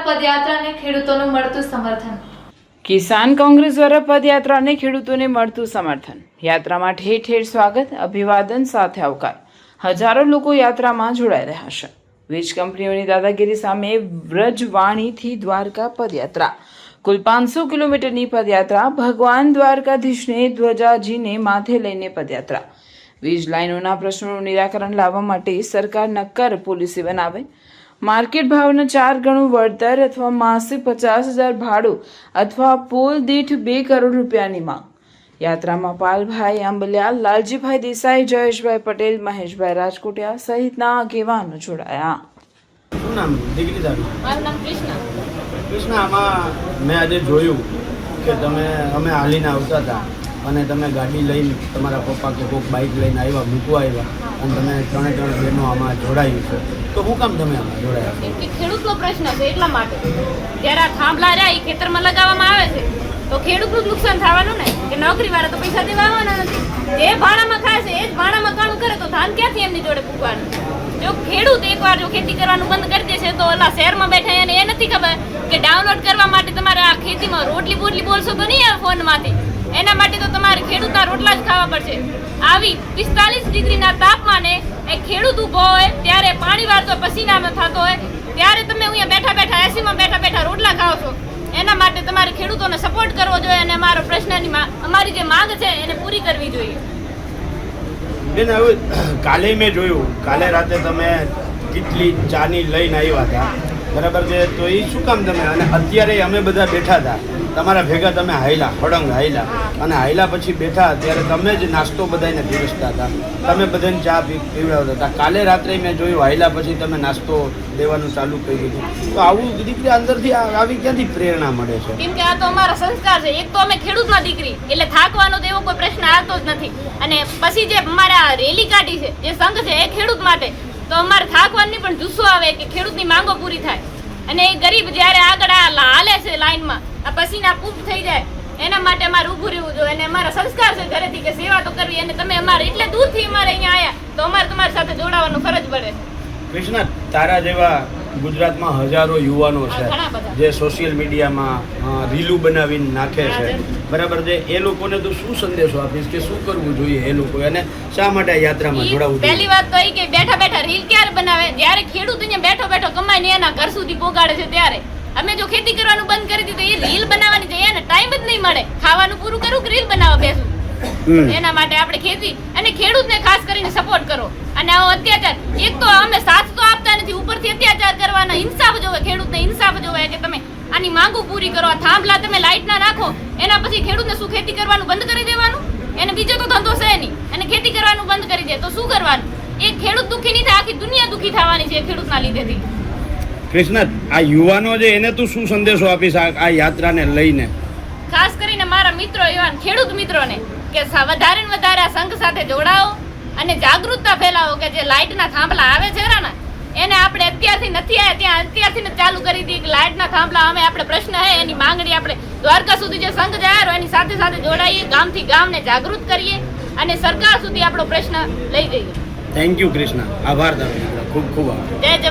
દ્વારા પદયાત્રાને ખેડૂતોનું મળતું સમર્થન. કિસાન કોંગ્રેસ દ્વારા પદયાત્રાને ખેડૂતોને મળતું સમર્થન. યાત્રામાં ઠેર ઠેર સ્વાગત, અભિવાદન સાથે આવકાર. હજારો લોકો યાત્રામાં જોડાઈ રહ્યા છે. વીજ કંપનીઓની દાદાગીરી સામે વ્રજવાણીથી દ્વારકા પદયાત્રા. કુલ 500 કિલોમીટરની પદયાત્રા. ભગવાન દ્વારકાધીશને ધ્વજાજીને માથે લઈને પદયાત્રા. વીજ લાઇનોના પ્રશ્નોનું નિરાકરણ લાવવા માટે સરકાર નક્કર પોલિસી બનાવે. માર્કેટ ભાવના 4 ગણું વળતર અથવા માસે 50,000 ભાડું અથવા પોલ દીઠ 2 કરોડ રૂપિયાની માંગ. યાત્રામાં પાલભાઈ આંબલિયા, લાલજીભાઈ દેસાઈ, જયેશભાઈ પટેલ, મહેશભાઈ રાજકોટિયા સહિતના આગેવાનો જોડાયા. શું નામ દીકરી તારું? મારું નામ કૃષ્ણા. કૃષ્ણા, આમાં મેં આજે જોયું કે અમે હાલીને આવતા હતા અને તમે ગાડી લઈને તમારા પપ્પા કે કોઈક બાઇક લઈને આવ્યા, મૂકવા આવ્યા અને તમે ત્રણે બહેનો આમાં જોડાયું છે. તો શું કામ તમે આમાં જોડાયા? કેમ કે ખેડૂતનો પ્રશ્ન છે એટલા માટે. જ્યારે આ થાંભલા રહ્યા એ ખેતરમાં લગાવવામાં આવે છે તો ખેડૂતનું જ નુકસાન થવાનું ને, કે નોકરીવાળા તો પૈસા દેવા આવવાના નથી. જે ભાડામાં ખાય છે એ જ ભાડામાં કામ કરે તો ધાન ક્યાંથી એમની જોડે પૂગવાનું? જો ખેડૂત એકવાર જો ખેતી કરવાનું બંધ કરી દેશે તો ઓલા શહેરમાં બેઠા એને એ નથી ખબર કે ડાઉનલોડ કરવા માટે તમારે આ ખેતીમાં રોટલી બોટલી બોલશો તો નહીં આવે ફોનમાંથી. એના માટે તો તમારે ખેડૂતના રોટલા જ ખાવા પડશે. આવી 45 ડિગ્રીના તાપમાને એ ખેડૂત ઊભો હોય ત્યારે પાણી વાળતો પસીનામાં થતો હોય ત્યારે તમે અહીંયા બેઠા બેઠા એસીમાં બેઠા બેઠા રોટલા ખાઓ છો. એના માટે તમારે ખેડૂતોને સપોર્ટ કરવો જોઈએ અને અમારો પ્રશ્નની અમારી જે માંગ છે એને પૂરી કરવી જોઈએ. બેન, હવે કાલે મેં જોયું, કાલે રાતે તમે કેટલી ચાની લઈને આવ્યા હતા, બરાબર છે? તો એ શું કામ તમે, અને અત્યારે અમે બધા બેઠા હતા તમારા ભેગા, તમે હાયલા હળંગ હાયલા અને હાયલા પછી બેઠા ત્યારે તમે જ નાસ્તો બધાને પીરસતા હતા, તમે બધાને ચા પીવડાવતા હતા. કાલે રાત્રે મેં જોયું હાયલા પછી તમે નાસ્તો દેવાનું ચાલુ કરી દીધું. તો આવું દીકરી અંદરથી આવી ક્યાંથી પ્રેરણા મળે છે? કેમ કે આ તો અમારા સંસ્કાર છે. એક તો અમે ખેડૂતના દીકરી એટલે થાકવાનો તો એવો કોઈ પ્રશ્ન આવતો જ નથી. અને પછી જે અમારા રેલી કાઢી છે, જે સંઘ છે એ ખેડૂત માટે, તો અમારે થાકવાની પણ જુસ્સો આવે કે ખેડૂતની માંગો પૂરી થાય. અને એ ગરીબ જ્યારે આગળ હાલે છે લાઈનમાં, આ પસીના પૂપ થઈ જાય, એના માટે અમારે ઊભું રહેવું જોઈએ. અને અમારા સંસ્કાર છે ઘરેથી કે સેવા તો કરવી. અને તમે અમારે એટલે દૂરથી અમારે અહીંયા આવ્યા તો અમારે તમારી સાથે જોડાવાનું ફરજ પડે. કૃષ્ણા, તારા જેવા ગુજરાતમાં હજારો યુવાનો છે જે સોશિયલ મીડિયામાં રીલું બનાવીને નાખે છે, બરાબર છે? એ લોકોને તો શું સંદેશો આપીશ કે શું કરવું જોઈએ એ લોકો, અને શા માટે આ યાત્રામાં જોડાવવું જોઈએ? પહેલી વાત તો એ કે બેઠા બેઠા રીલ ક્યારે બનાવે? જ્યારે ખેડૂત અહીંયા બેઠો બેઠો કમાઈને એના ઘર સુધી પહોંચાડે છે ત્યારે. અમે જો ખેતી કરવાનું બંધ કરી દીધું એ રીલ બનાવવાની છે, એને ટાઈમ જ નહીં મળે. ખાવાનું પૂરું કરું કે રીલ બનાવવા બેસું? એના માટે આપણે ખેતી અને ખેડૂતને ખાસ કરીને સપોર્ટ કરો. અને આવો અત્યાચાર, એક તો અમે સાથ તો આપતા નથી, ઉપરથી અત્યાચાર કરવાના. ઇન્સાફ જોવે, ખેડૂતને ઇન્સાફ જોવે કે તમે આની માંગો પૂરી કરો. આ થાંભલા તમે લાઇટના નાખો એના પછી ખેડૂતને શું ખેતી કરવાનું બંધ કરી દેવાનું? એને બીજો તો ધંધો છે નહીં, અને ખેતી કરવાનું બંધ કરી દે તો શું કરવાનું? એક ખેડૂત દુઃખી નહીં થાય, આખી દુનિયા દુઃખી થવાની છે ખેડૂતના લીધેથી. કૃષ્ણા, આ યુવાનો છે એને તું શું સંદેશો આપીશ આ યાત્રાને લઈને? ખાસ કરીને મારા મિત્રો, એવા ખેડૂત મિત્રોને કે વધારે ને વધારે આ સંઘ સાથે જોડાઓ અને જાગૃતતા ફેલાવો કે જે લાઇટના થાંભલા આવે છે ને એને આપણે અત્યારથી નથી આવ્યા ત્યાં અત્યારથી ચાલુ કરી દઈએ કે લાઇટના થાંભલા અમે આપણે પ્રશ્ન છે એની માંગણી આપણે દ્વારકા સુધી જે સંઘ જાય એની સાથે સાથે જોડાઈએ, ગામથી ગામને જાગૃત કરીએ અને સરકાર સુધી આપણો પ્રશ્ન લઈ જઈએ. થેન્ક યુ કૃષ્ણા, આભાર તમારો ખૂબ ખૂબ આભાર. જય જય